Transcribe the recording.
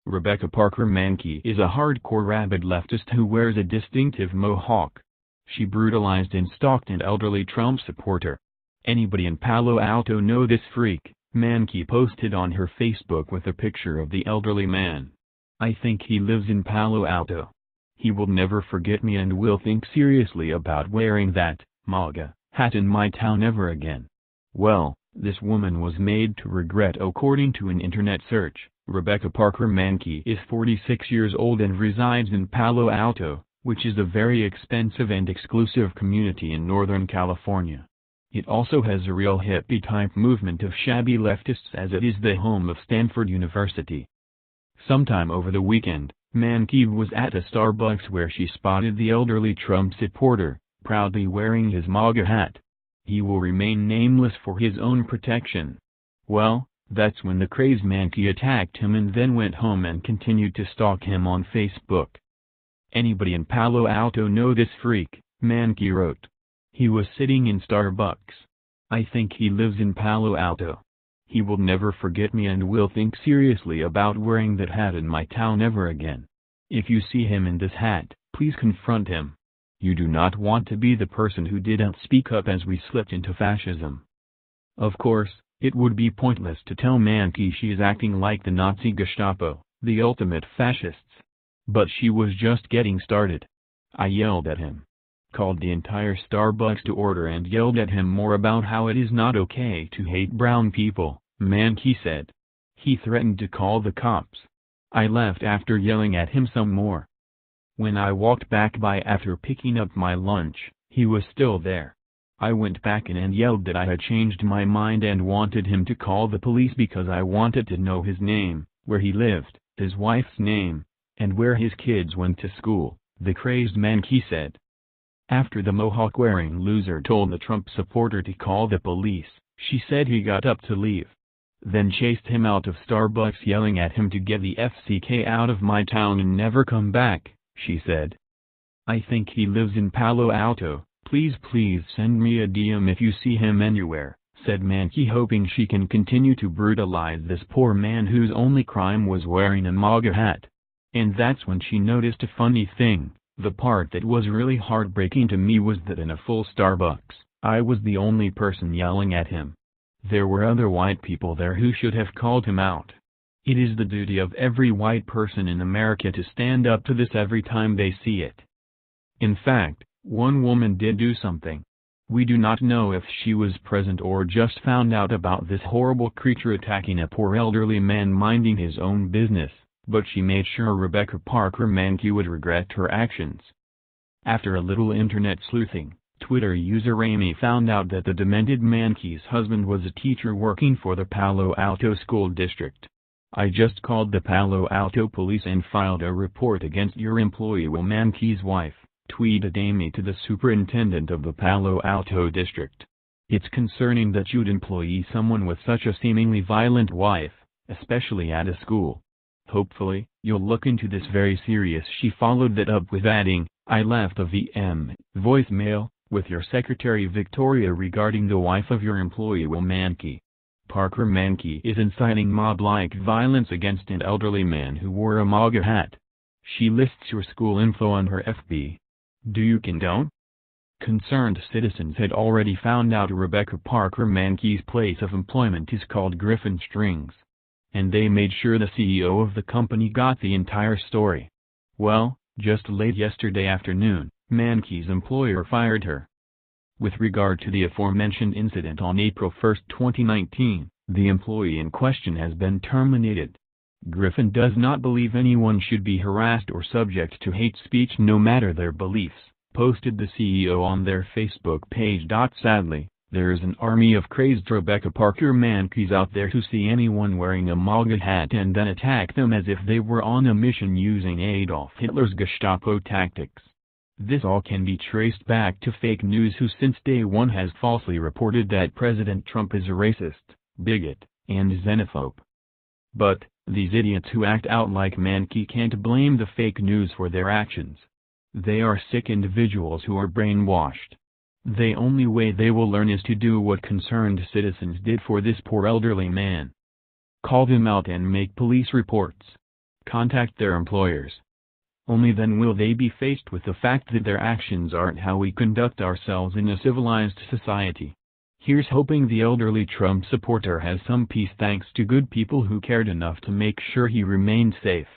Rebecca Parker Manke is a hardcore rabid leftist who wears a distinctive mohawk. She brutalized and stalked an elderly Trump supporter. Anybody in Palo Alto know this freak? Manke posted on her Facebook with a picture of the elderly man. I think he lives in Palo Alto. He will never forget me and will think seriously about wearing that MAGA hat in my town ever again. Well, this woman was made to regret. According to an internet search, Rebecca Parker Manke is 46 years old and resides in Palo Alto, which is a very expensive and exclusive community in Northern California. It also has a real hippie-type movement of shabby leftists as it is the home of Stanford University. Sometime over the weekend, Manke was at a Starbucks where she spotted the elderly Trump supporter, proudly wearing his MAGA hat. He will remain nameless for his own protection. Well, that's when the crazed Manke attacked him and then went home and continued to stalk him on Facebook. Anybody in Palo Alto know this freak? Manke wrote. He was sitting in Starbucks. I think he lives in Palo Alto. He will never forget me and will think seriously about wearing that hat in my town ever again. If you see him in this hat, please confront him. You do not want to be the person who didn't speak up as we slipped into fascism. Of course, it would be pointless to tell Manke she is acting like the Nazi Gestapo, the ultimate fascists. But she was just getting started. I yelled at him. Called the entire Starbucks to order and yelled at him more about how it is not okay to hate brown people, Manke said. He threatened to call the cops. I left after yelling at him some more. When I walked back by after picking up my lunch, he was still there. I went back in and yelled that I had changed my mind and wanted him to call the police because I wanted to know his name, where he lived, his wife's name, and where his kids went to school, the crazed Manke said. After the Mohawk-wearing loser told the Trump supporter to call the police, she said he got up to leave. Then chased him out of Starbucks yelling at him to get the FCK out of my town and never come back, she said. I think he lives in Palo Alto, please send me a DM if you see him anywhere, said Manke, hoping she can continue to brutalize this poor man whose only crime was wearing a MAGA hat. And that's when she noticed a funny thing. The part that was really heartbreaking to me was that in a full Starbucks, I was the only person yelling at him. There were other white people there who should have called him out. It is the duty of every white person in America to stand up to this every time they see it. In fact, one woman did do something. We do not know if she was present or just found out about this horrible creature attacking a poor elderly man minding his own business, but she made sure Rebecca Parker Manke would regret her actions. After a little internet sleuthing, Twitter user Amy found out that the demented Manke's husband was a teacher working for the Palo Alto School District. I just called the Palo Alto police and filed a report against your employee while Manke's wife, tweeted Amy to the superintendent of the Palo Alto District. It's concerning that you'd employ someone with such a seemingly violent wife, especially at a school. Hopefully, you'll look into this very serious. She followed that up with adding, I left a VM voicemail with your secretary Victoria regarding the wife of your employee Will Manke. Parker Manke is inciting mob-like violence against an elderly man who wore a MAGA hat. She lists your school info on her FB. Do you condone? Concerned citizens had already found out Rebecca Parker Manke's place of employment is called Griffin Strings. And they made sure the CEO of the company got the entire story. Well, just late yesterday afternoon, Manke's employer fired her. With regard to the aforementioned incident on April 1, 2019, the employee in question has been terminated. Griffin does not believe anyone should be harassed or subject to hate speech no matter their beliefs, posted the CEO on their Facebook page. Sadly, there is an army of crazed Rebecca Parker Mankes out there who see anyone wearing a MAGA hat and then attack them as if they were on a mission using Adolf Hitler's Gestapo tactics. This all can be traced back to fake news who since day one has falsely reported that President Trump is a racist, bigot, and xenophobe. But, these idiots who act out like Manke can't blame the fake news for their actions. They are sick individuals who are brainwashed. The only way they will learn is to do what concerned citizens did for this poor elderly man. Call them out and make police reports. contact their employers. Only then will they be faced with the fact that their actions aren't how we conduct ourselves in a civilized society. Here's hoping the elderly Trump supporter has some peace thanks to good people who cared enough to make sure he remained safe.